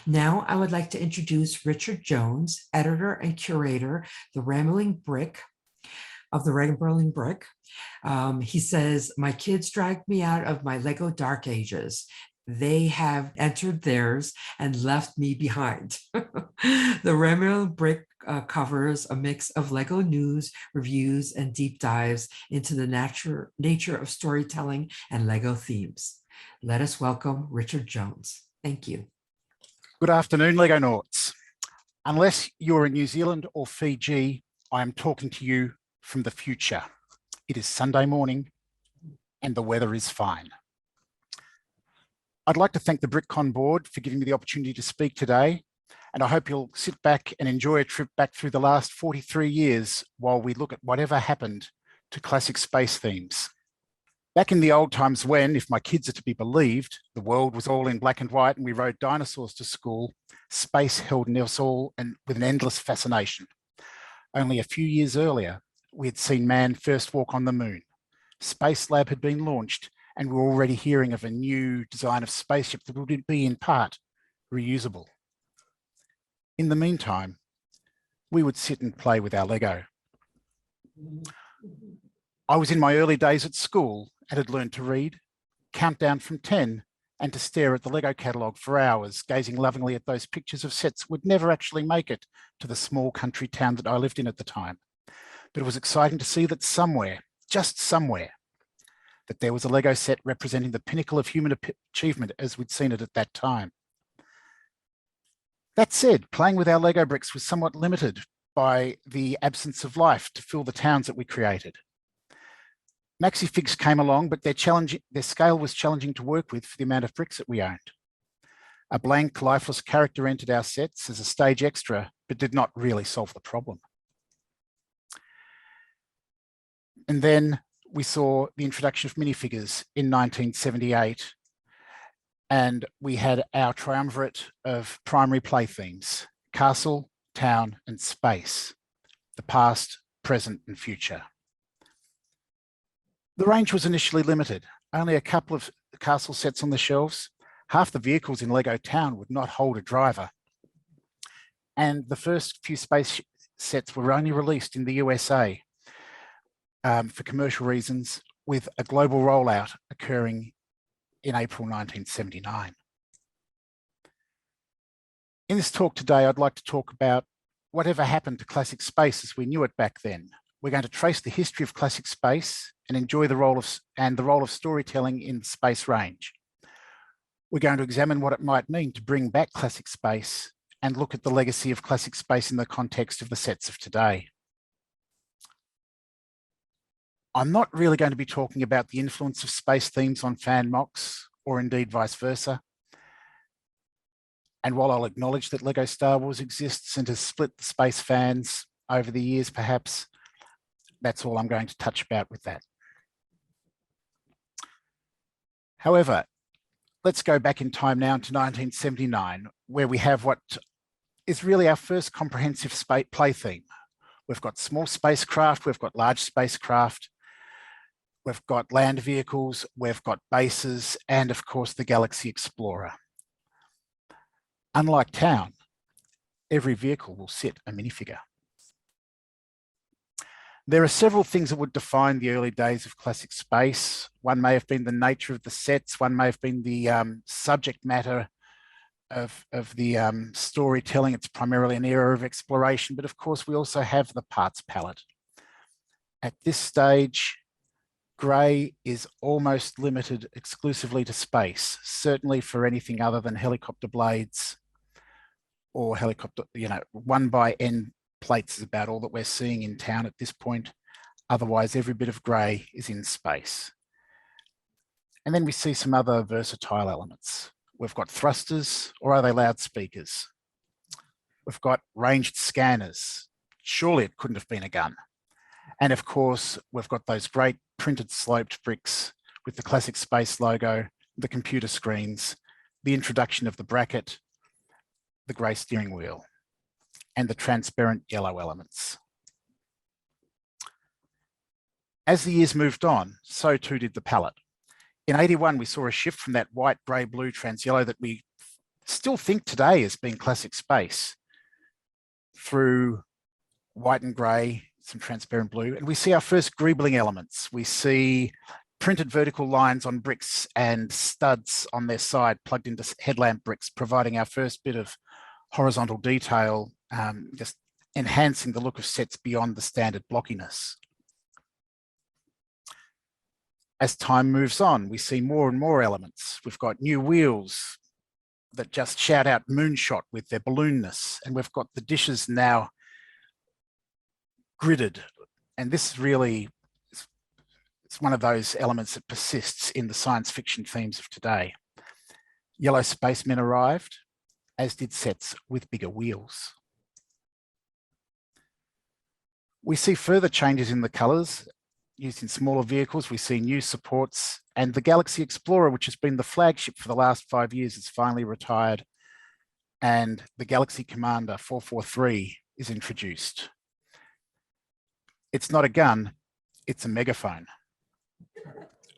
Now I would like to introduce Richard Jones, editor and curator, The Rambling Brick of The Rambling Brick. He says, my kids dragged me out of my Lego Dark Ages. They have entered theirs and left me behind. The Rambling Brick covers a mix of Lego news, reviews, and deep dives into the nature of storytelling and Lego themes. Let us welcome Richard Jones. Thank you. Good afternoon, Lego Nauts. Unless you're in New Zealand or Fiji, I am talking to you from the future. It is Sunday morning and the weather is fine. I'd like to thank the BrickCon board for giving me the opportunity to speak today, and I hope you'll sit back and enjoy a trip back through the last 43 years while we look at whatever happened to classic space themes. Back in the old times when, if my kids are to be believed, the world was all in black and white and we rode dinosaurs to school, space held us all with an endless fascination. Only a few years earlier, we had seen man first walk on the moon. Space Lab had been launched and we were already hearing of a new design of spaceship that would be in part reusable. In the meantime, we would sit and play with our Lego. I was in my early days at school and had learned to read, count down from 10, and to stare at the Lego catalogue for hours, gazing lovingly at those pictures of sets would never actually make it to the small country town that I lived in at the time. But it was exciting to see that somewhere, just somewhere, that there was a Lego set representing the pinnacle of human achievement as we'd seen it at that time. That said, playing with our Lego bricks was somewhat limited by the absence of life to fill the towns that we created. Maxifigs came along, but their scale was challenging to work with for the amount of bricks that we owned. A blank, lifeless character entered our sets as a stage extra, but did not really solve the problem. And then we saw the introduction of minifigures in 1978, and we had our triumvirate of primary play themes: castle, town, and space, the past, present, and future. The range was initially limited, only a couple of castle sets on the shelves. Half the vehicles in Lego Town would not hold a driver. And the first few space sets were only released in the USA for commercial reasons, with a global rollout occurring in April 1979. In this talk today, I'd like to talk about whatever happened to classic space as we knew it back then. We're going to trace the history of classic space and enjoy the role of storytelling in the space range. We're going to examine what it might mean to bring back classic space and look at the legacy of classic space in the context of the sets of today. I'm not really going to be talking about the influence of space themes on fan mocks, or indeed vice versa. And while I'll acknowledge that Lego Star Wars exists and has split the space fans over the years, perhaps, that's all I'm going to touch about with that. However, let's go back in time now to 1979, where we have what is really our first comprehensive space play theme. We've got small spacecraft, we've got large spacecraft, we've got land vehicles, we've got bases, and of course the Galaxy Explorer. Unlike Town, every vehicle will sit a minifigure. There are several things that would define the early days of classic space. One may have been the nature of the sets, one may have been the subject matter of the storytelling. It's primarily an era of exploration, but of course we also have the parts palette. At this stage, grey is almost limited exclusively to space, certainly for anything other than helicopter blades or helicopter, 1x-N plates is about all that we're seeing in Town at this point. Otherwise, every bit of grey is in space. And then we see some other versatile elements. We've got thrusters, or are they loudspeakers? We've got ranged scanners. Surely it couldn't have been a gun. And of course, we've got those great printed sloped bricks with the classic space logo, the computer screens, the introduction of the bracket, the grey steering wheel, and the transparent yellow elements. As the years moved on, so too did the palette. In '81, we saw a shift from that white, grey, blue, trans yellow that we still think today as being classic space through white and grey, some transparent blue, and we see our first greebling elements. We see printed vertical lines on bricks and studs on their side plugged into headlamp bricks, providing our first bit of horizontal detail, just enhancing the look of sets beyond the standard blockiness. As time moves on, we see more and more elements. We've got new wheels that just shout out moonshot with their balloonness, and we've got the dishes now gridded. And this really, it's one of those elements that persists in the science fiction themes of today. Yellow spacemen arrived, as did sets with bigger wheels. We see further changes in the colours used in smaller vehicles. We see new supports, and the Galaxy Explorer, which has been the flagship for the last 5 years, is finally retired, and the Galaxy Commander 443 is introduced. It's not a gun, it's a megaphone.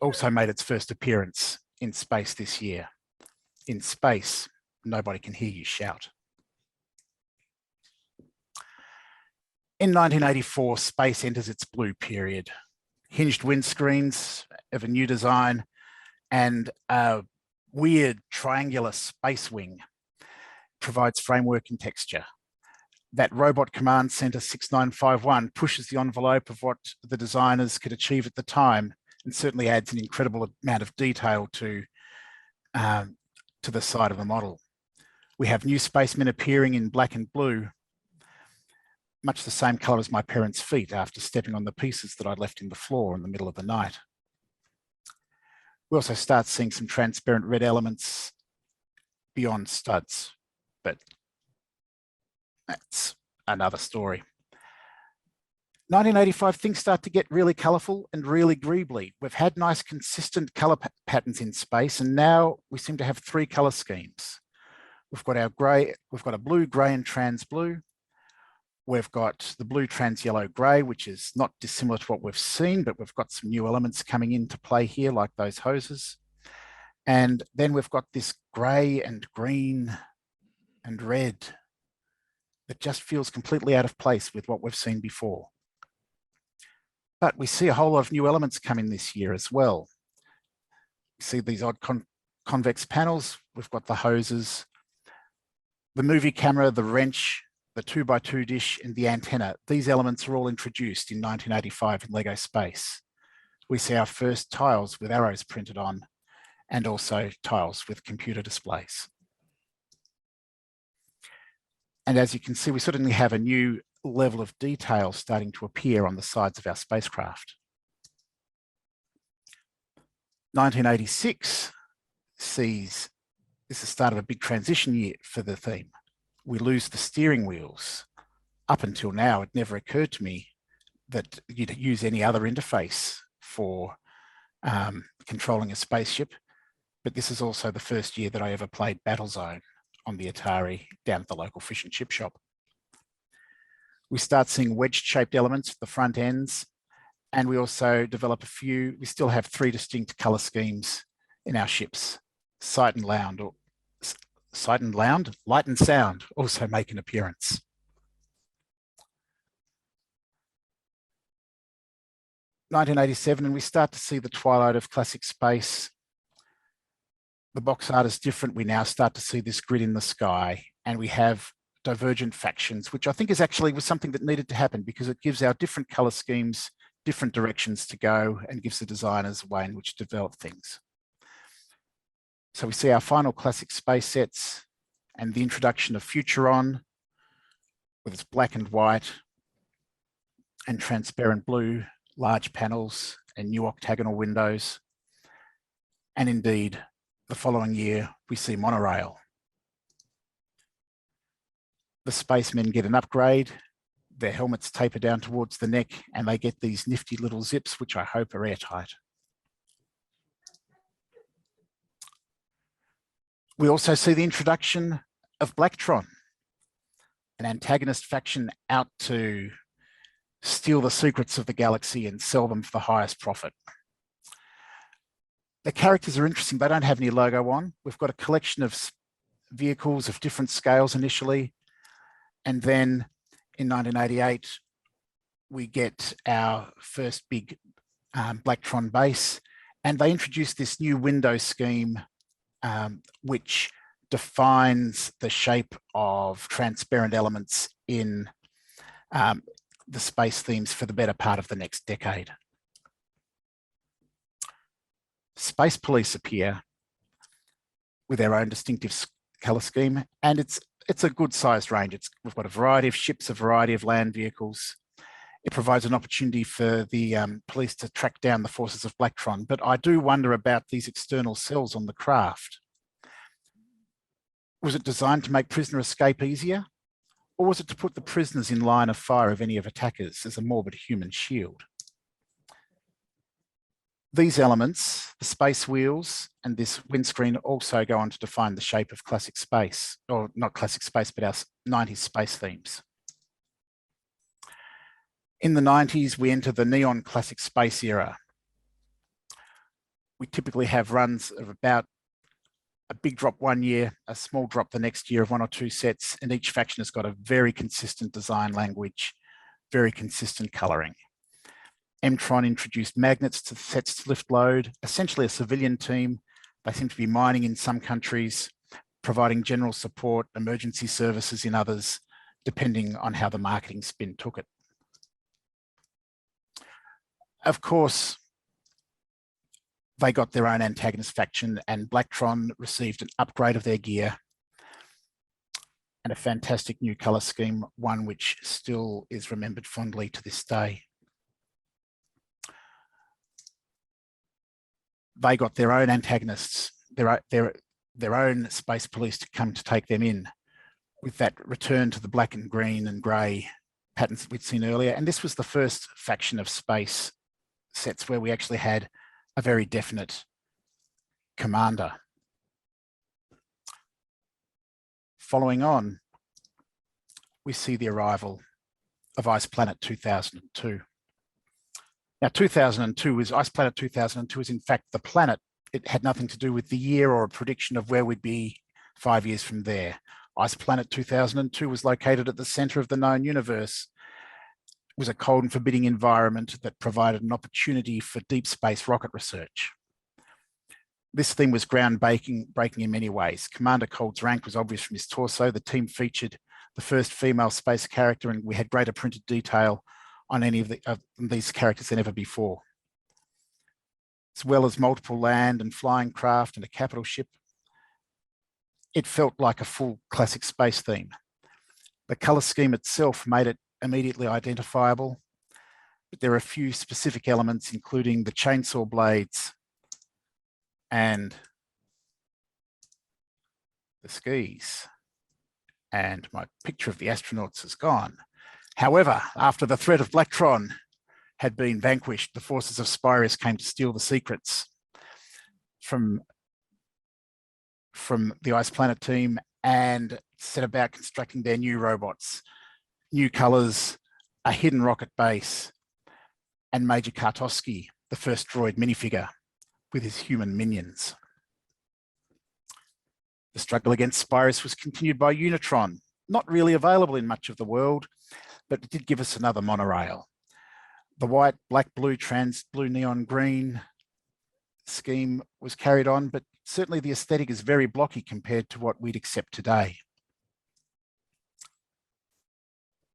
Also made its first appearance in space this year. In space, nobody can hear you shout. In 1984, space enters its blue period. Hinged windscreens of a new design and a weird triangular space wing provides framework and texture. That Robot Command Center 6951 pushes the envelope of what the designers could achieve at the time, and certainly adds an incredible amount of detail to the side of the model. We have new spacemen appearing in black and blue, much the same color as my parents' feet after stepping on the pieces that I'd left in the floor in the middle of the night. We also start seeing some transparent red elements beyond studs, but that's another story. 1985, things start to get really colorful and really greebly. We've had nice consistent color patterns in space, and now we seem to have 3 color schemes. We've got our gray, we've got a blue, gray, and trans blue. We've got the blue, trans, yellow, gray, which is not dissimilar to what we've seen, but we've got some new elements coming into play here, like those hoses. And then we've got this gray and green and red that just feels completely out of place with what we've seen before. But we see a whole lot of new elements coming this year as well. You see these odd convex panels. We've got the hoses, the movie camera, the wrench, the 2x2 dish, and the antenna. These elements are all introduced in 1985 in LEGO Space. We see our first tiles with arrows printed on, and also tiles with computer displays. And as you can see, we certainly have a new level of detail starting to appear on the sides of our spacecraft. 1986 sees this is the start of a big transition year for the theme. We lose the steering wheels. Up until now, it never occurred to me that you'd use any other interface for controlling a spaceship. But this is also the first year that I ever played Battlezone on the Atari down at the local fish and chip shop. We start seeing wedge-shaped elements at the front ends, and we also develop we still have 3 distinct color schemes in our ships. Sight and light and sound also make an appearance. (1987), and we start to see the twilight of classic space. The box art is different. We now start to see this grid in the sky, and we have divergent factions, which I think is actually was something that needed to happen because it gives our different color schemes different directions to go and gives the designers a way in which to develop things. So we see our final classic space sets and the introduction of Futuron with its black and white and transparent blue, large panels and new octagonal windows. And indeed, the following year, we see monorail. The spacemen get an upgrade, their helmets taper down towards the neck, and they get these nifty little zips, which I hope are airtight. We also see the introduction of Blacktron, an antagonist faction out to steal the secrets of the galaxy and sell them for the highest profit. The characters are interesting. They don't have any logo on. We've got a collection of vehicles of different scales initially. And then in 1988, we get our first big Blacktron base, and they introduced this new window scheme, which defines the shape of transparent elements in the space themes for the better part of the next decade. Space Police appear with their own distinctive color scheme, and it's a good sized range. We've got a variety of ships, a variety of land vehicles. It provides an opportunity for the police to track down the forces of Blacktron, but I do wonder about these external cells on the craft. Was it designed to make prisoner escape easier? Or was it to put the prisoners in line of fire of any of attackers as a morbid human shield? These elements, the space wheels and this windscreen, also go on to define the shape of classic space, or not classic space, but our 90s space themes. In the 90s, we enter the neon classic space era. We typically have runs of about a big drop one year, a small drop the next year of 1 or 2 sets, and each faction has got a very consistent design language, very consistent colouring. Mtron introduced magnets to the sets to lift load, essentially a civilian team. They seem to be mining in some countries, providing general support, emergency services in others, depending on how the marketing spin took it. Of course, they got their own antagonist faction, and Blacktron received an upgrade of their gear and a fantastic new colour scheme, one which still is remembered fondly to this day. They got their own antagonists, their own space police to come to take them in, with that return to the black and green and grey patterns that we'd seen earlier. And this was the first faction of space sets where we actually had a very definite commander. Following on, we see the arrival of Ice Planet 2002. Now, 2002 is Ice Planet 2002 is in fact the planet. It had nothing to do with the year or a prediction of where we'd be 5 years from there. Ice Planet 2002 was located at the center of the known universe. It was a cold and forbidding environment that provided an opportunity for deep space rocket research. This theme was groundbreaking in many ways. Commander Cold's rank was obvious from his torso. The team featured the first female space character, and we had greater printed detail on any of these characters than ever before, as well as multiple land and flying craft and a capital ship. It felt like a full classic space theme. The colour scheme itself made it immediately identifiable, but there are a few specific elements, including the chainsaw blades and the skis. And my picture of the astronauts is gone. However, after the threat of Blacktron had been vanquished, the forces of Spyrus came to steal the secrets from the Ice Planet team and set about constructing their new robots, new colours, a hidden rocket base, and Major Kartoski, the first droid minifigure with his human minions. The struggle against Spyrus was continued by Unitron, not really available in much of the world, but it did give us another monorail. The white, black, blue, blue, neon, green scheme was carried on, but certainly the aesthetic is very blocky compared to what we'd accept today.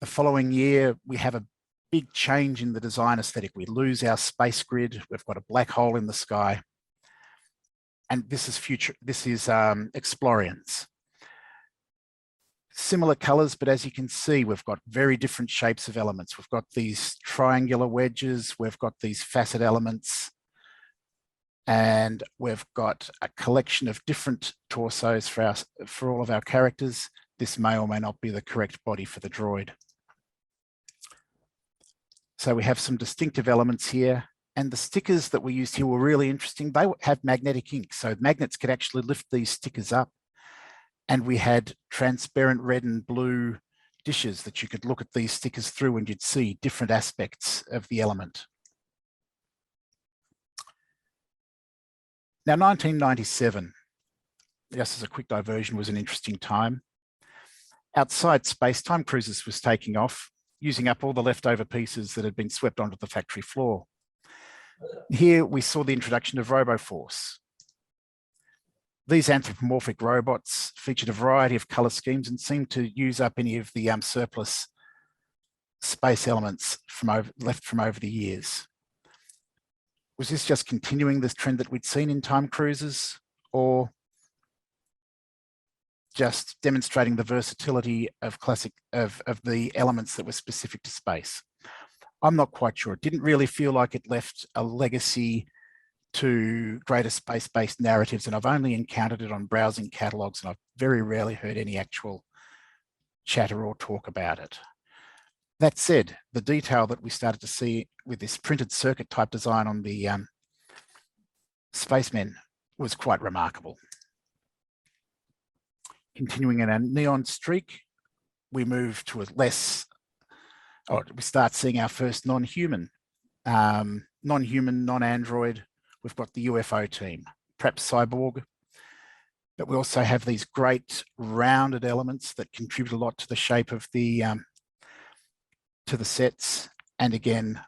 The following year, we have a big change in the design aesthetic. We lose our space grid. We've got a black hole in the sky. And this is Explorians. Similar colours, but as you can see, we've got very different shapes of elements. We've got these triangular wedges, we've got these facet elements, and we've got a collection of different torsos for all of our characters. This may or may not be the correct body for the droid. So we have some distinctive elements here, and the stickers that we used here were really interesting. They have magnetic ink, so magnets could actually lift these stickers up. And we had transparent red and blue dishes that you could look at these stickers through and you'd see different aspects of the element. Now, 1997. just as a quick diversion, was an interesting time. Outside space, Time Cruises was taking off, using up all the leftover pieces that had been swept onto the factory floor. Here we saw the introduction of RoboForce. These anthropomorphic robots featured a variety of colour schemes and seemed to use up any of the surplus space elements left from over the years. Was this just continuing this trend that we'd seen in Time Cruises, or just demonstrating the versatility of the elements that were specific to space? I'm not quite sure. It didn't really feel like it left a legacy to greater space-based narratives, and I've only encountered it on browsing catalogues, and I've very rarely heard any actual chatter or talk about it. That said, the detail that we started to see with this printed circuit type design on the spacemen was quite remarkable. Continuing in a neon streak, we move to we start seeing our first non-human, non-android. We've got the UFO team, perhaps cyborg, but we also have these great rounded elements that contribute a lot to the shape of the sets, and again,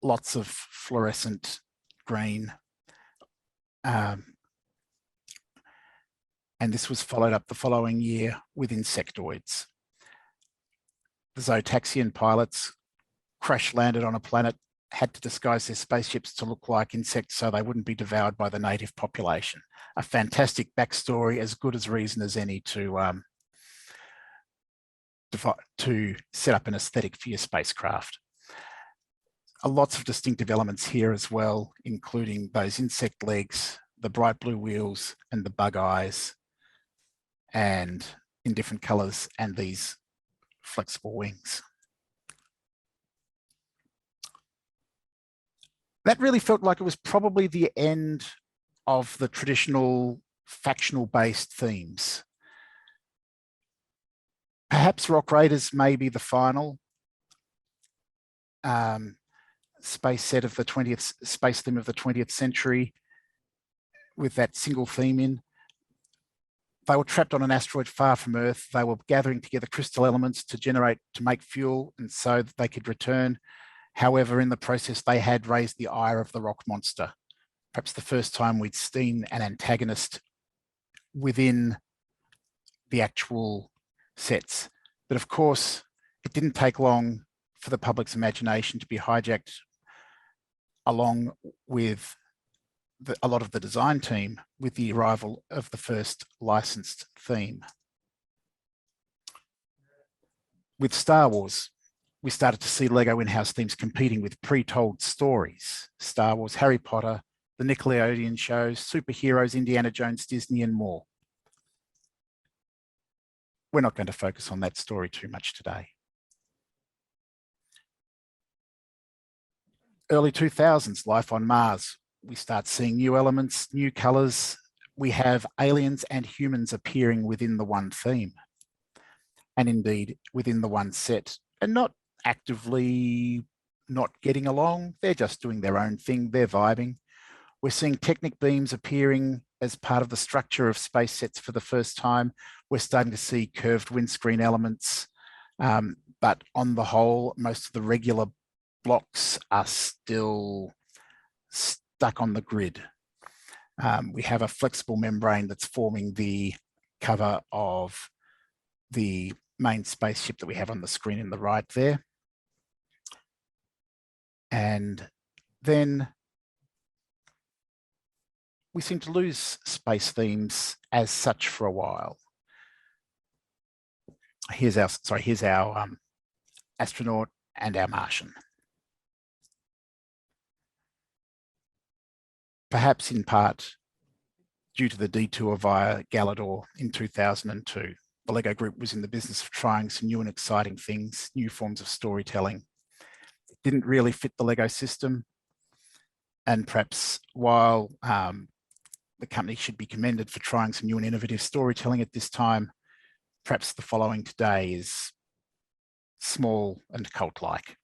lots of fluorescent green. And this was followed up the following year with insectoids. The Zotaxian pilots crash landed on a planet, had to disguise their spaceships to look like insects so they wouldn't be devoured by the native population. A fantastic backstory, as good as reason as any to set up an aesthetic for your spacecraft. Lots of distinctive elements here as well, including those insect legs, the bright blue wheels and the bug eyes, and in different colors, and these flexible wings. That really felt like it was probably the end of the traditional factional-based themes. Perhaps Rock Raiders may be the final space theme of the 20th century with that single theme in. They were trapped on an asteroid far from Earth. They were gathering together crystal elements to make fuel, and so that they could return. However, in the process, they had raised the ire of the rock monster. Perhaps the first time we'd seen an antagonist within the actual sets. But of course, it didn't take long for the public's imagination to be hijacked along with a lot of the design team with the arrival of the first licensed theme. With Star Wars, we started to see LEGO in-house themes competing with pre-told stories. Star Wars, Harry Potter, the Nickelodeon shows, superheroes, Indiana Jones, Disney, and more. We're not going to focus on that story too much today. Early 2000s, life on Mars. We start seeing new elements, new colors. We have aliens and humans appearing within the one theme, and indeed within the one set, and not actively not getting along. They're just doing their own thing. They're vibing. We're seeing Technic beams appearing as part of the structure of space sets for the first time. We're starting to see curved windscreen elements, but on the whole, most of the regular blocks are still stuck on the grid. We have a flexible membrane that's forming the cover of the main spaceship that we have on the screen in the right there. And then we seem to lose space themes as such for a while. Here's our astronaut and our Martian. Perhaps in part due to the detour via Galador in 2002. The LEGO Group was in the business of trying some new and exciting things, new forms of storytelling. It didn't really fit the LEGO system. And perhaps while the company should be commended for trying some new and innovative storytelling at this time, perhaps the following today is small and cult-like.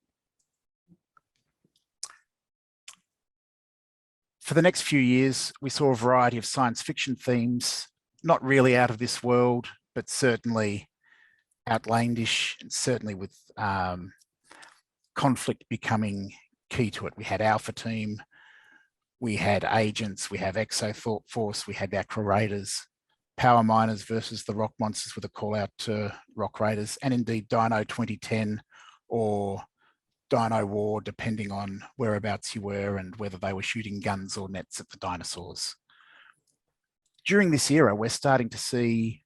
For the next few years, we saw a variety of science fiction themes not really out of this world, but certainly outlandish, and certainly with conflict becoming key to it. We had Alpha Team, we had Agents, we have Exo Force, we had Acro Raiders, Power Miners versus the Rock Monsters with a call out to Rock Raiders, and indeed Dino 2010 or Dino War, depending on whereabouts you were and whether they were shooting guns or nets at the dinosaurs. During this era, we're starting to see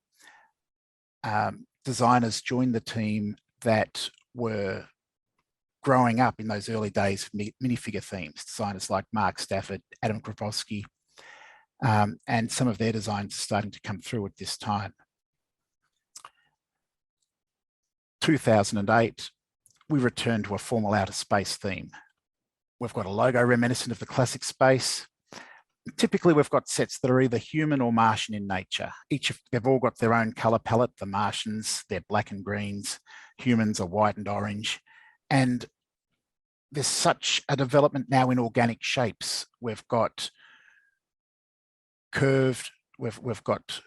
designers join the team that were growing up in those early days of minifigure themes, designers like Mark Stafford, Adam Kropowski, and some of their designs are starting to come through at this time. 2008, we returned to a formal outer space theme. We've got a logo reminiscent of the classic space. Typically, we've got sets that are either human or Martian in nature. They've all got their own color palette. The Martians, they're black and greens. Humans are white and orange. And there's such a development now in organic shapes. We've got curved, we've got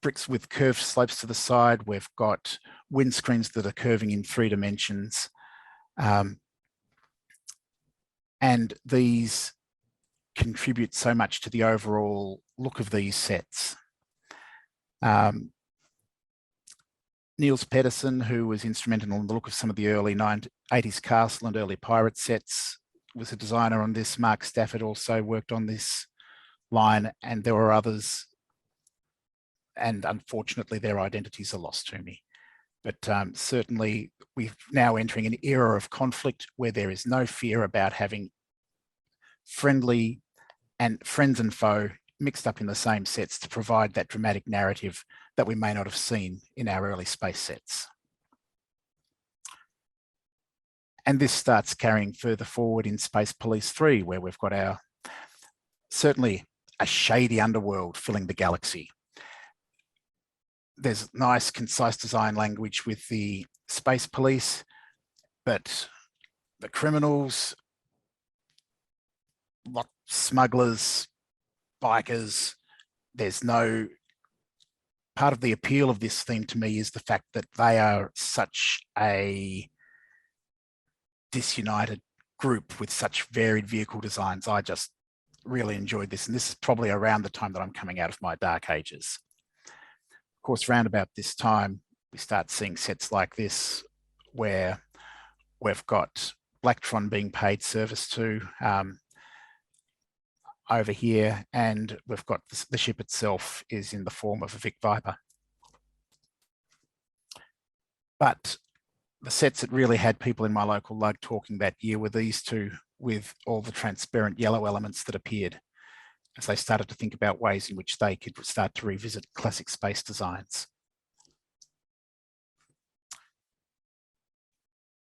bricks with curved slopes to the side. We've got windscreens that are curving in 3 dimensions. And these contribute so much to the overall look of these sets. Niels Pedersen, who was instrumental in the look of some of the early 80s Castle and early Pirate sets, was a designer on this. Mark Stafford also worked on this line, and there were others. And unfortunately, their identities are lost to me. But certainly, we're now entering an era of conflict where there is no fear about having friends and foe mixed up in the same sets to provide that dramatic narrative that we may not have seen in our early space sets. And this starts carrying further forward in Space Police 3, where we've got certainly a shady underworld filling the galaxy. There's nice, concise design language with the Space Police, but the criminals, smugglers, bikers, there's no... Part of the appeal of this theme to me is the fact that they are such a disunited group with such varied vehicle designs. I just really enjoyed this, and this is probably around the time that I'm coming out of my dark ages. Of course, around about this time, we start seeing sets like this where we've got Blacktron being paid service to over here, and we've got the ship itself is in the form of a Vic Viper. But the sets that really had people in my local lug talking that year were these two, with all the transparent yellow elements that appeared as they started to think about ways in which they could start to revisit classic space designs.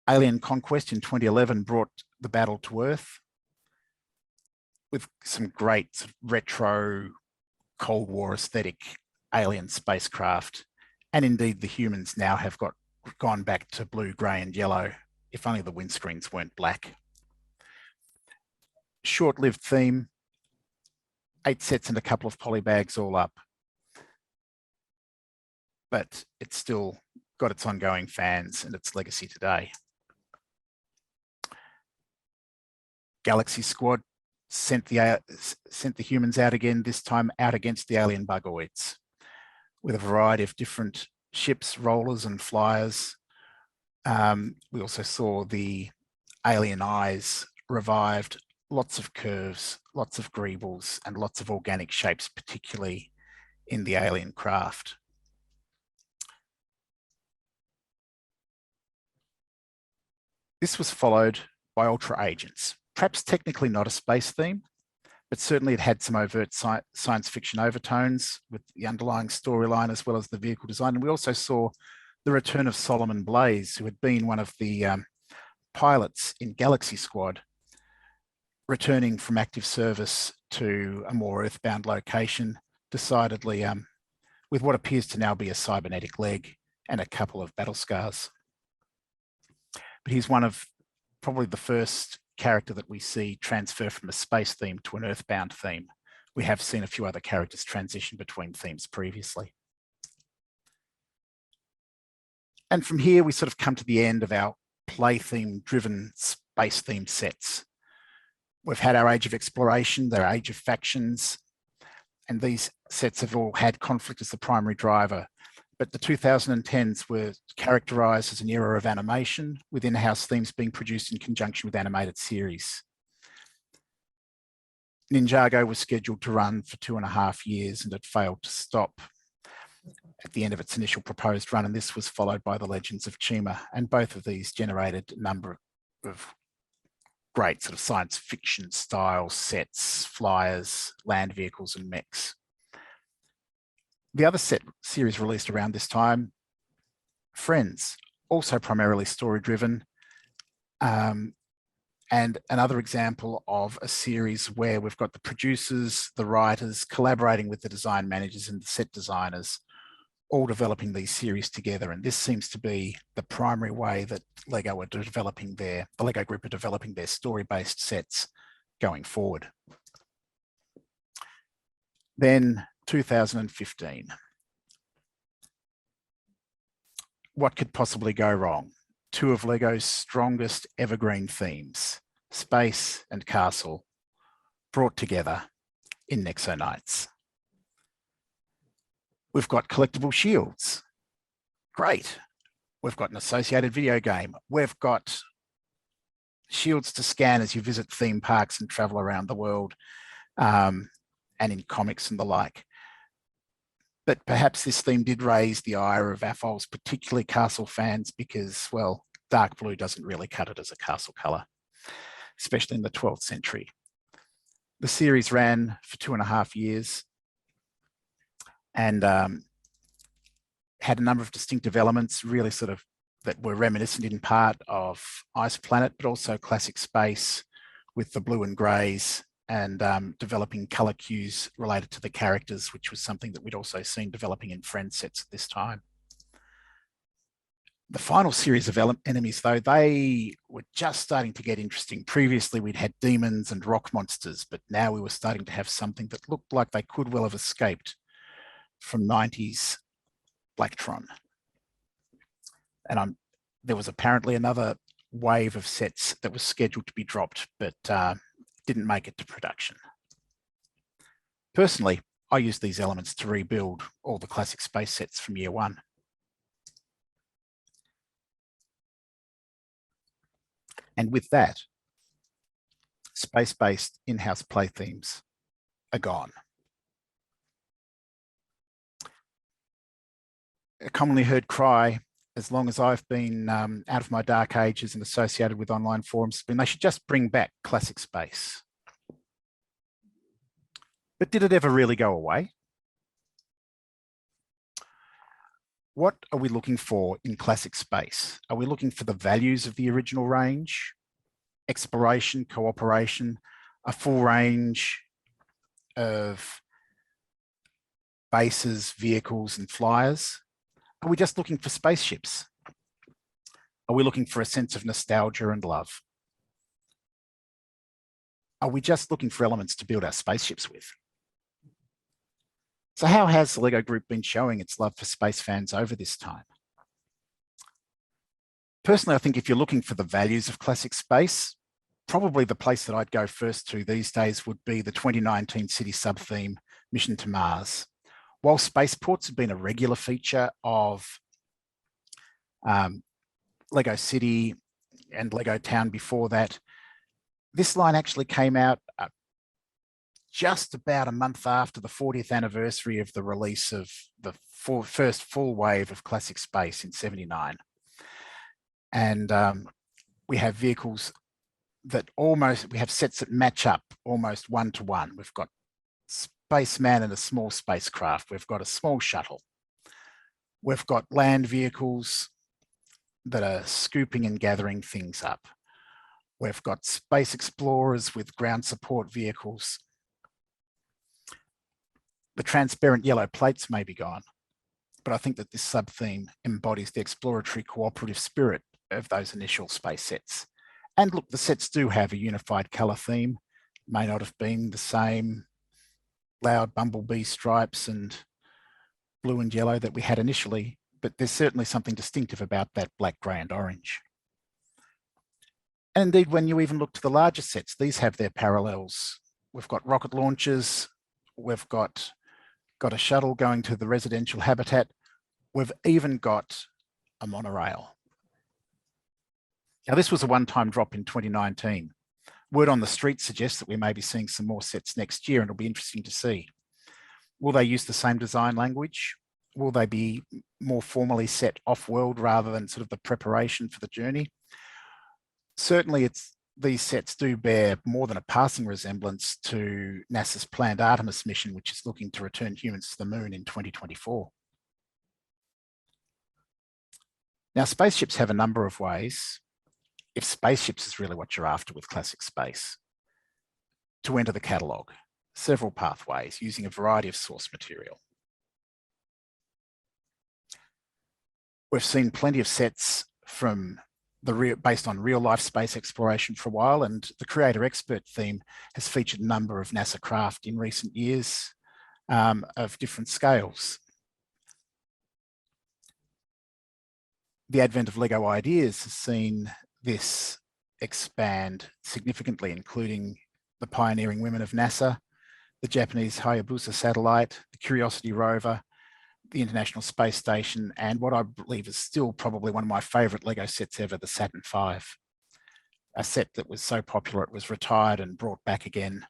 Alien Conquest in 2011 brought the battle to Earth with some great sort of retro Cold War aesthetic alien spacecraft. And indeed, the humans now have gone back to blue, grey and yellow, if only the windscreens weren't black. Short-lived theme, 8 sets and a couple of polybags all up. But it's still got its ongoing fans and its legacy today. Galaxy Squad sent the humans out again, this time out against the alien bugoids, with a variety of different ships, rollers and flyers. We also saw the alien eyes revived, lots of curves, lots of greebles, and lots of organic shapes, particularly in the alien craft. This was followed by Ultra Agents. Perhaps technically not a space theme, but certainly it had some overt science fiction overtones with the underlying storyline as well as the vehicle design. And we also saw the return of Solomon Blaze, who had been one of the pilots in Galaxy Squad, returning from active service to a more earthbound location, decidedly with what appears to now be a cybernetic leg and a couple of battle scars. But he's one of probably the first character that we see transfer from a space theme to an earthbound theme we have seen a few other characters transition between themes previously. And from here, we sort of come to the end of our play theme driven space themed sets. We've had our Age of Exploration, their Age of Factions, and these sets have all had conflict as the primary driver. But the 2010s were characterized as an era of animation, with in-house themes being produced in conjunction with animated series. Ninjago was scheduled to run for 2.5 years and it failed to stop at the end of its initial proposed run, and this was followed by the Legends of Chima, and both of these generated a number of great sort of science fiction style sets, flyers, land vehicles, and mechs. The other set series released around this time, Friends, also primarily story-driven, and another example of a series where we've got the producers, the writers, collaborating with the design managers and the set designers, all developing these series together. And this seems to be the primary way that LEGO are developing the LEGO group are developing their story-based sets going forward. Then 2015. What could possibly go wrong? Two of LEGO's strongest evergreen themes, space and castle, brought together in Nexo Knights. We've got collectible shields. Great. We've got an associated video game. We've got shields to scan as you visit theme parks and travel around the world, and in comics and the like. But perhaps this theme did raise the ire of AFOLs, particularly castle fans, because, well, dark blue doesn't really cut it as a castle colour, especially in the 12th century. The series ran for 2.5 years and had a number of distinctive elements, really sort of that were reminiscent in part of Ice Planet, but also classic space with the blue and greys, and developing colour cues related to the characters, which was something that we'd also seen developing in Friends sets at this time. The final series of enemies, though, they were just starting to get interesting. Previously, we'd had demons and rock monsters, but now we were starting to have something that looked like they could well have escaped from 90s Blacktron. And there was apparently another wave of sets that was scheduled to be dropped, but didn't make it to production. Personally, I used these elements to rebuild all the classic space sets from year one. And with that, space-based in-house play themes are gone. A commonly heard cry, as long as I've been out of my dark ages and associated with online forums, has been they should just bring back classic space. But did it ever really go away? What are we looking for in classic space? Are we looking for the values of the original range, exploration, cooperation, a full range of bases, vehicles, and flyers? Are we just looking for spaceships? Are we looking for a sense of nostalgia and love? Are we just looking for elements to build our spaceships with? So how has the LEGO Group been showing its love for space fans over this time? Personally, I think if you're looking for the values of classic space, probably the place that I'd go first to these days would be the 2019 city sub-theme, Mission to Mars. While spaceports have been a regular feature of LEGO City and LEGO Town before that, this line actually came out just about a month after the 40th anniversary of the release of the first full wave of classic space in '79. And we have vehicles that we have sets that match up almost one-to-one. We've got spaceman and a small spacecraft. We've got a small shuttle. We've got land vehicles that are scooping and gathering things up. We've got space explorers with ground support vehicles. The transparent yellow plates may be gone, but I think that this sub-theme embodies the exploratory cooperative spirit of those initial space sets. And look, the sets do have a unified color theme. May not have been the same loud bumblebee stripes and blue and yellow that we had initially, but there's certainly something distinctive about that black, grey and orange. And indeed, when you even look to the larger sets, these have their parallels. We've got rocket launchers, we've got a shuttle going to the residential habitat, we've even got a monorail. Now, this was a one-time drop in 2019. Word on the street suggests that we may be seeing some more sets next year, and it'll be interesting to see. Will they use the same design language? Will they be more formally set off-world rather than sort of the preparation for the journey? Certainly, these sets do bear more than a passing resemblance to NASA's planned Artemis mission, which is looking to return humans to the moon in 2024. Now, spaceships have a number of ways, if spaceships is really what you're after with classic space, to enter the catalogue. Several pathways using a variety of source material. We've seen plenty of sets from based on real life space exploration for a while, and the creator expert theme has featured a number of NASA craft in recent years of different scales. The advent of LEGO Ideas has seen this expand significantly, including the pioneering women of NASA, the Japanese Hayabusa satellite, the Curiosity rover, the International Space Station, and what I believe is still probably one of my favourite LEGO sets ever, the Saturn V. A set that was so popular it was retired and brought back again.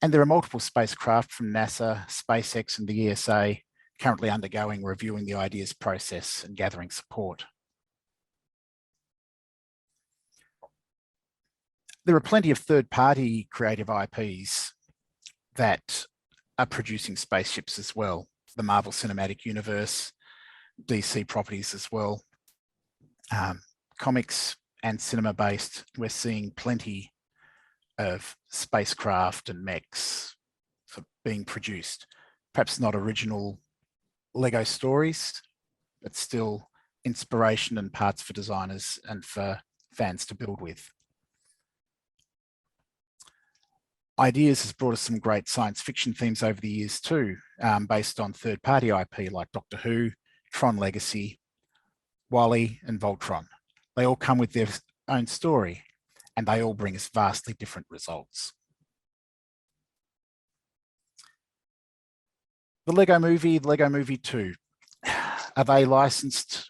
And there are multiple spacecraft from NASA, SpaceX and the ESA currently reviewing the ideas process and gathering support. There are plenty of third-party creative IPs that are producing spaceships as well. The Marvel Cinematic Universe, DC properties as well. Comics and cinema-based, we're seeing plenty of spacecraft and mechs being produced. Perhaps not original LEGO stories, but still inspiration and parts for designers and for fans to build with. Ideas has brought us some great science fiction themes over the years too, based on third-party IP like Doctor Who, Tron Legacy, WALL-E and Voltron. They all come with their own story and they all bring us vastly different results. The Lego Movie, Lego Movie 2, are they licensed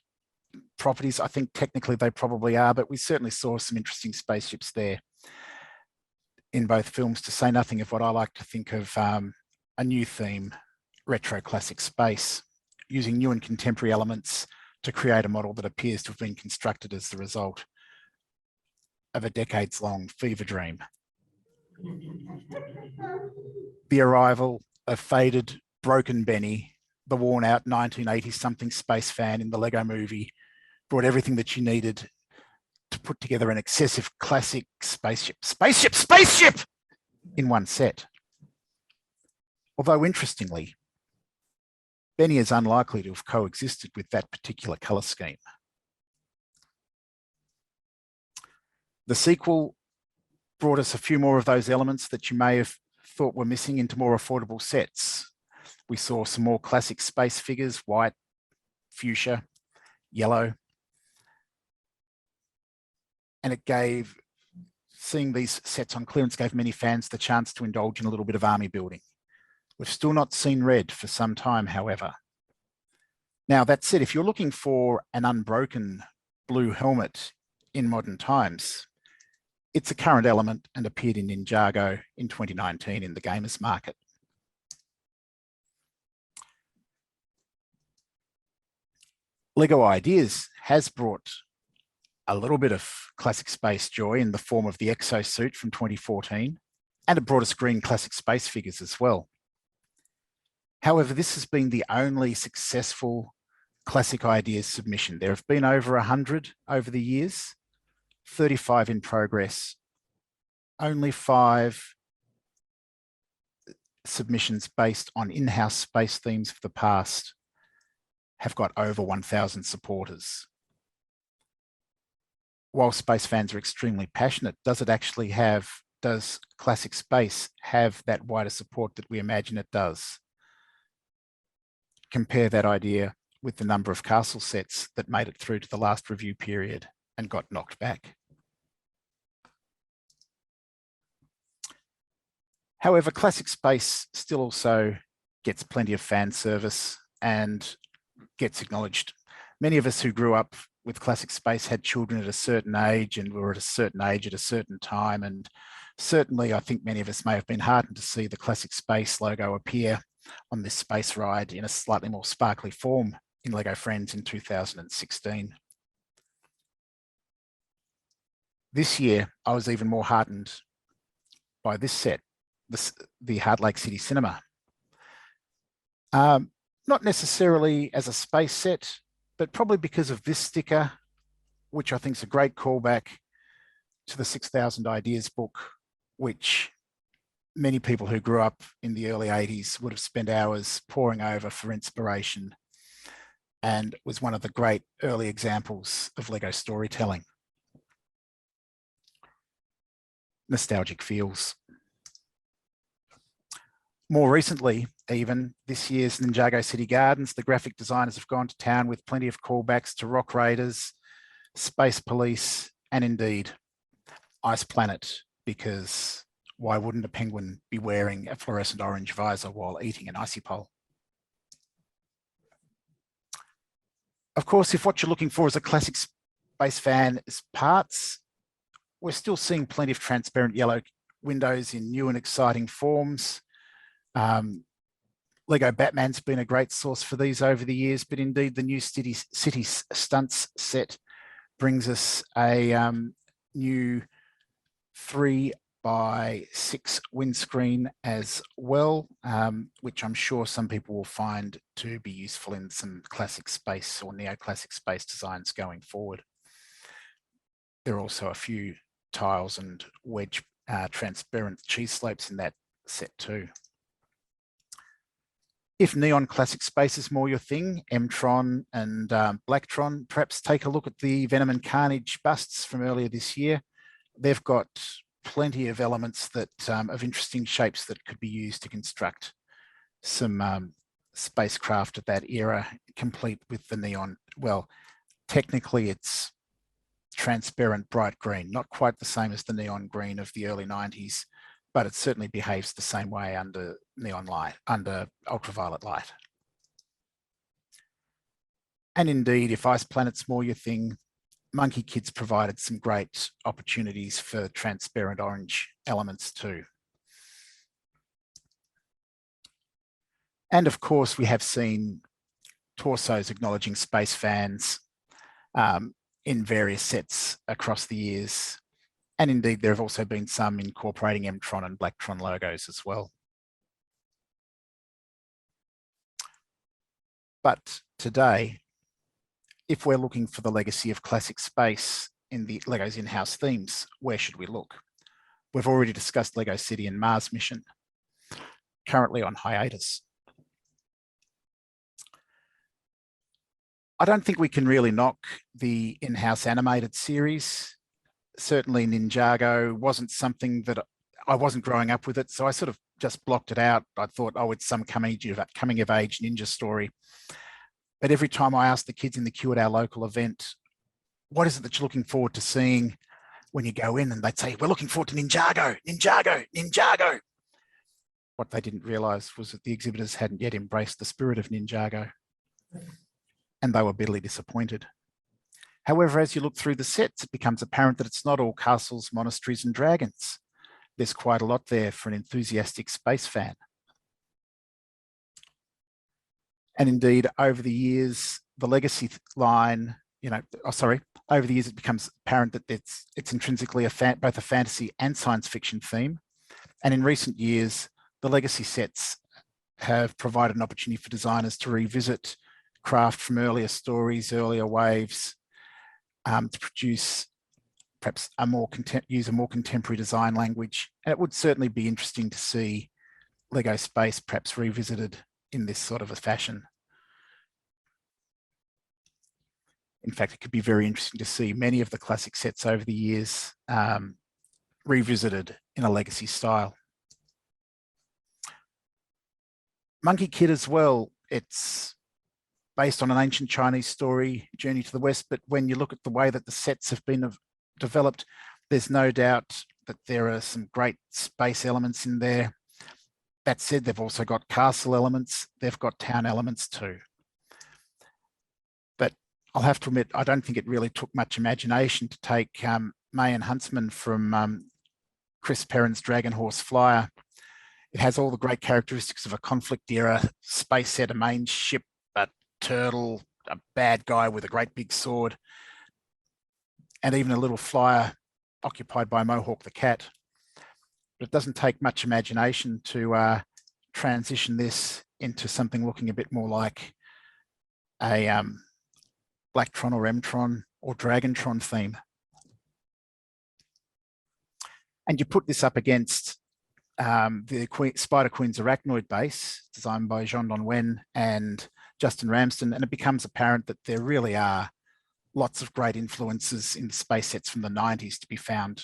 properties? I think technically they probably are, but we certainly saw some interesting spaceships there in both films, to say nothing of what I like to think of a new theme, retro classic space, using new and contemporary elements to create a model that appears to have been constructed as the result of a decades-long fever dream. The arrival of faded, broken Benny, the worn-out 1980-something space fan in the Lego Movie, brought everything that you needed to put together an excessive classic spaceship in one set. Although interestingly, Benny is unlikely to have coexisted with that particular colour scheme. The sequel brought us a few more of those elements that you may have thought were missing into more affordable sets. We saw some more classic space figures, white, fuchsia, yellow. And seeing these sets on clearance gave many fans the chance to indulge in a little bit of army building. We've still not seen red for some time, however. Now, that said, if you're looking for an unbroken blue helmet in modern times, it's a current element and appeared in Ninjago in 2019 in the gamers market. LEGO Ideas has brought a little bit of classic space joy in the form of the exosuit from 2014, and it brought us green classic space figures as well. However, this has been the only successful classic ideas submission. There have been over 100 over the years, 35 in progress, only 5 submissions based on in-house space themes of the past have got over 1,000 supporters. While space fans are extremely passionate, does it actually have does classic space have that wider support that we imagine it does? Compare that idea with the number of castle sets that made it through to the last review period and got knocked back. However, classic space still also gets plenty of fan service and gets acknowledged. Many of us who grew up with classic space had children at a certain age and were at a certain age at a certain time. And certainly, I think many of us may have been heartened to see the classic space logo appear on this space ride in a slightly more sparkly form in LEGO Friends in 2016. This year, I was even more heartened by this set, the Heart Lake City Cinema. Not necessarily as a space set, but probably because of this sticker, which I think is a great callback to the 6,000 Ideas book, which many people who grew up in the early 80s would have spent hours poring over for inspiration, and was one of the great early examples of LEGO storytelling. Nostalgic feels. More recently, even this year's Ninjago City Gardens, the graphic designers have gone to town with plenty of callbacks to Rock Raiders, Space Police, and indeed Ice Planet, because why wouldn't a penguin be wearing a fluorescent orange visor while eating an icy pole? Of course, if what you're looking for as a classic space fan is parts, we're still seeing plenty of transparent yellow windows in new and exciting forms. Lego Batman's been a great source for these over the years, but indeed the new City Stunts set brings us a new 3x6 windscreen as well, which I'm sure some people will find to be useful in some classic space or neoclassic space designs going forward. There are also a few tiles and wedge transparent cheese slopes in that set too. If neon classic space is more your thing, M-Tron and Blacktron, perhaps take a look at the Venom and Carnage busts from earlier this year. They've got plenty of elements that of interesting shapes that could be used to construct some spacecraft of that era, complete with the neon. Well, technically it's transparent bright green, not quite the same as the neon green of the early 90s, but it certainly behaves the same way under neon light, under ultraviolet light. And indeed, if Ice Planet's more your thing, Monkey Kids provided some great opportunities for transparent orange elements too. And of course, we have seen torsos acknowledging space fans in various sets across the years. And indeed, there have also been some incorporating M-Tron and Blacktron logos as well. But today, if we're looking for the legacy of classic space in the LEGO's in-house themes, where should we look? We've already discussed LEGO City and Mars Mission, currently on hiatus. I don't think we can really knock the in-house animated series. Certainly Ninjago wasn't something that I wasn't growing up with it, so I sort of just blocked it out. I thought, oh, it's some coming of age ninja story. But every time I asked the kids in the queue at our local event, what is it that you're looking forward to seeing when you go in? And they'd say, we're looking forward to Ninjago, Ninjago, Ninjago. What they didn't realize was that the exhibitors hadn't yet embraced the spirit of Ninjago, and they were bitterly disappointed. However, as you look through the sets, it becomes apparent that it's not all castles, monasteries, and dragons. There's quite a lot there for an enthusiastic space fan. And indeed, over the years, the legacy line, over the years, it becomes apparent that it's intrinsically both a fantasy and science fiction theme. And in recent years, the legacy sets have provided an opportunity for designers to revisit craft from earlier stories, earlier waves, to produce perhaps use a more contemporary design language. And it would certainly be interesting to see LEGO Space perhaps revisited in this sort of a fashion. In fact, it could be very interesting to see many of the classic sets over the years revisited in a legacy style. Monkey Kid as well, it's based on an ancient Chinese story, Journey to the West, but when you look at the way that the sets have been developed, there's no doubt that there are some great space elements in there. That said, they've also got castle elements, they've got town elements too. But I'll have to admit, I don't think it really took much imagination to take May and Huntsman from Chris Perrin's Dragon Horse Flyer. It has all the great characteristics of a conflict era space set, a main ship, a turtle, a bad guy with a great big sword, and even a little flyer occupied by Mohawk the cat. But it doesn't take much imagination to transition this into something looking a bit more like a Blacktron or Mtron or Dragontron theme. And you put this up against the Spider Queen's Arachnoid base, designed by Jean Donwen and Justin Ramsden, and it becomes apparent that there really are lots of great influences in the space sets from the 90s to be found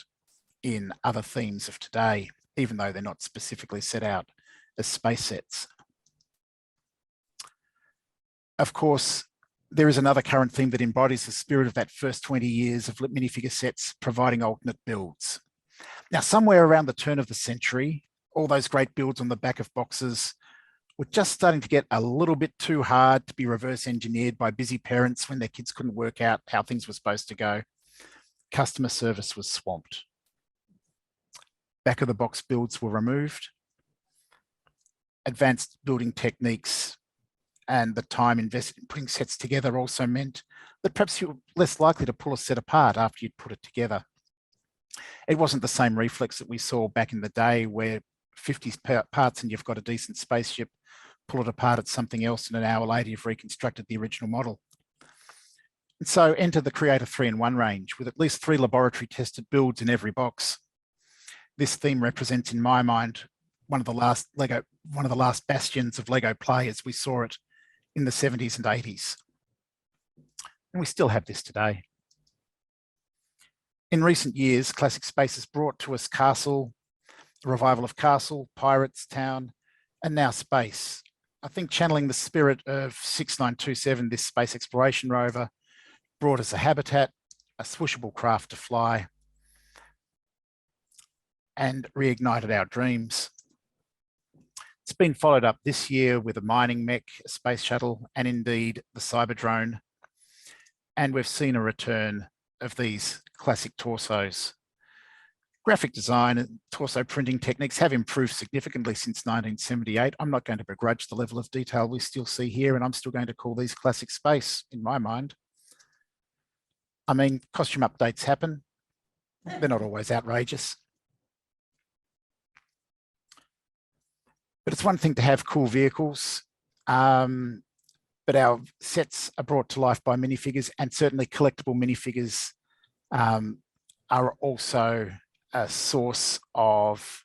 in other themes of today, even though they're not specifically set out as space sets. Of course, there is another current theme that embodies the spirit of that first 20 years of minifigure sets providing alternate builds. Now, somewhere around the turn of the century, all those great builds on the back of boxes were just starting to get a little bit too hard to be reverse engineered by busy parents when their kids couldn't work out how things were supposed to go. Customer service was swamped. Back of the box builds were removed. Advanced building techniques and the time invested in putting sets together also meant that perhaps you were less likely to pull a set apart after you'd put it together. It wasn't the same reflex that we saw back in the day where 50 parts and you've got a decent spaceship, pull it apart at something else, and an hour later you've reconstructed the original model. And so enter the Creator 3-in-1 range with at least 3 laboratory tested builds in every box. This theme represents, in my mind, one of the last bastions of Lego play as we saw it in the 70s and 80s. And we still have this today. In recent years, Classic Space has brought to us Castle, the revival of Castle, Pirates, Town, and now Space. I think channeling the spirit of 6927, this space exploration rover, brought us a habitat, a swooshable craft to fly, and reignited our dreams. It's been followed up this year with a mining mech, a space shuttle, and indeed the cyber drone. And we've seen a return of these classic torsos. Graphic design and torso printing techniques have improved significantly since 1978. I'm not going to begrudge the level of detail we still see here, and I'm still going to call these classic space in my mind. I mean, costume updates happen. They're not always outrageous. But it's one thing to have cool vehicles, but our sets are brought to life by minifigures, and certainly collectible minifigures are also a source of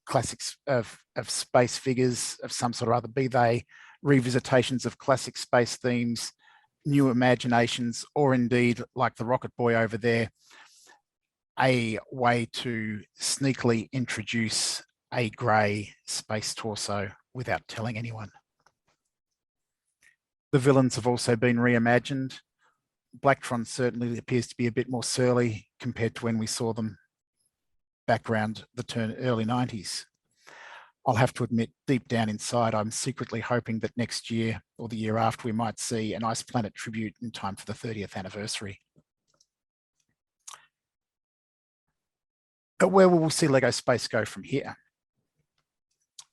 classics of space figures of some sort or other, be they revisitations of classic space themes, new imaginations, or indeed, like the Rocket Boy over there, a way to sneakily introduce a grey space torso without telling anyone. The villains have also been reimagined. Blacktron certainly appears to be a bit more surly compared to when we saw them back around the early 90s. I'll have to admit, deep down inside, I'm secretly hoping that next year or the year after we might see an Ice Planet tribute in time for the 30th anniversary. But where will we see LEGO Space go from here?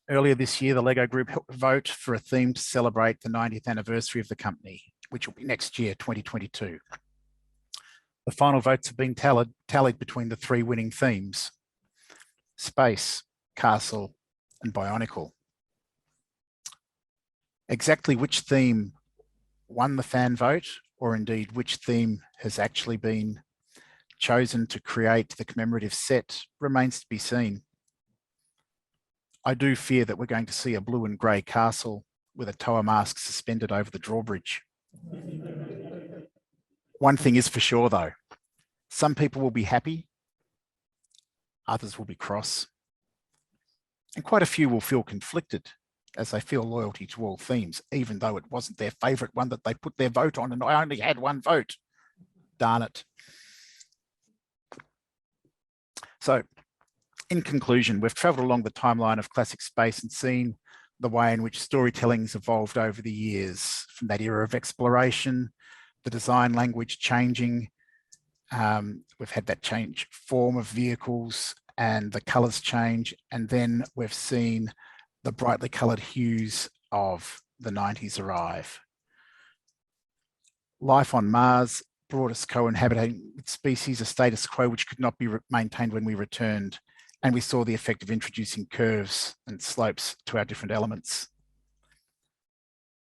Earlier this year, the LEGO Group helped vote for a theme to celebrate the 90th anniversary of the company, which will be next year, 2022. The final votes have been tallied between the 3 winning themes: Space, Castle, and Bionicle. Exactly which theme won the fan vote, or indeed which theme has actually been chosen to create the commemorative set, remains to be seen. I do fear that we're going to see a blue and grey castle with a toa mask suspended over the drawbridge. One thing is for sure though, some people will be happy Others will be cross. And quite a few will feel conflicted as they feel loyalty to all themes, even though it wasn't their favourite one that they put their vote on and I only had one vote. Darn it. So in conclusion, we've travelled along the timeline of classic space and seen the way in which storytelling's evolved over the years, from that era of exploration, the design language changing. We've had that change form of vehicles and the colours change. And then we've seen the brightly coloured hues of the 90s arrive. Life on Mars brought us co-inhabiting with species, a status quo which could not be maintained when we returned. And we saw the effect of introducing curves and slopes to our different elements.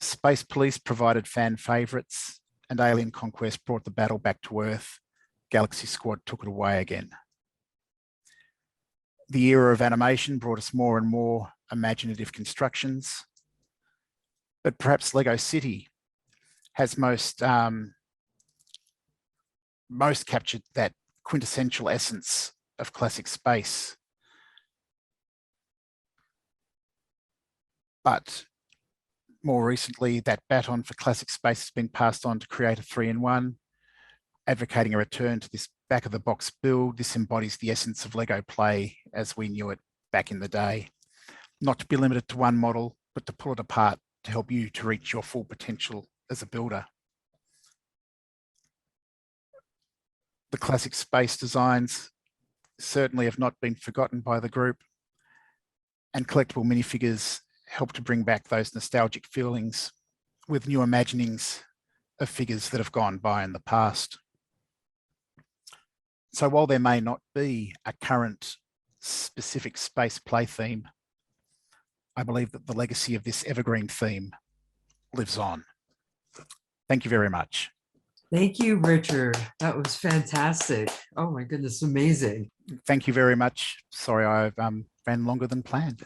Space Police provided fan favourites, and Alien Conquest brought the battle back to Earth. Galaxy Squad took it away again. The era of animation brought us more and more imaginative constructions, but perhaps Lego City has most captured that quintessential essence of classic space. But more recently, that baton for classic space has been passed on to create a 3-in-1, advocating a return to this back-of-the-box build. This embodies the essence of Lego play as we knew it back in the day. Not to be limited to one model, but to pull it apart to help you to reach your full potential as a builder. The classic space designs certainly have not been forgotten by the group, and collectible minifigures help to bring back those nostalgic feelings with new imaginings of figures that have gone by in the past. So while there may not be a current specific space play theme, I believe that the legacy of this evergreen theme lives on. Thank you very much. Thank you, Richard. That was fantastic. Oh my goodness, amazing. Thank you very much. Sorry, I ran longer than planned.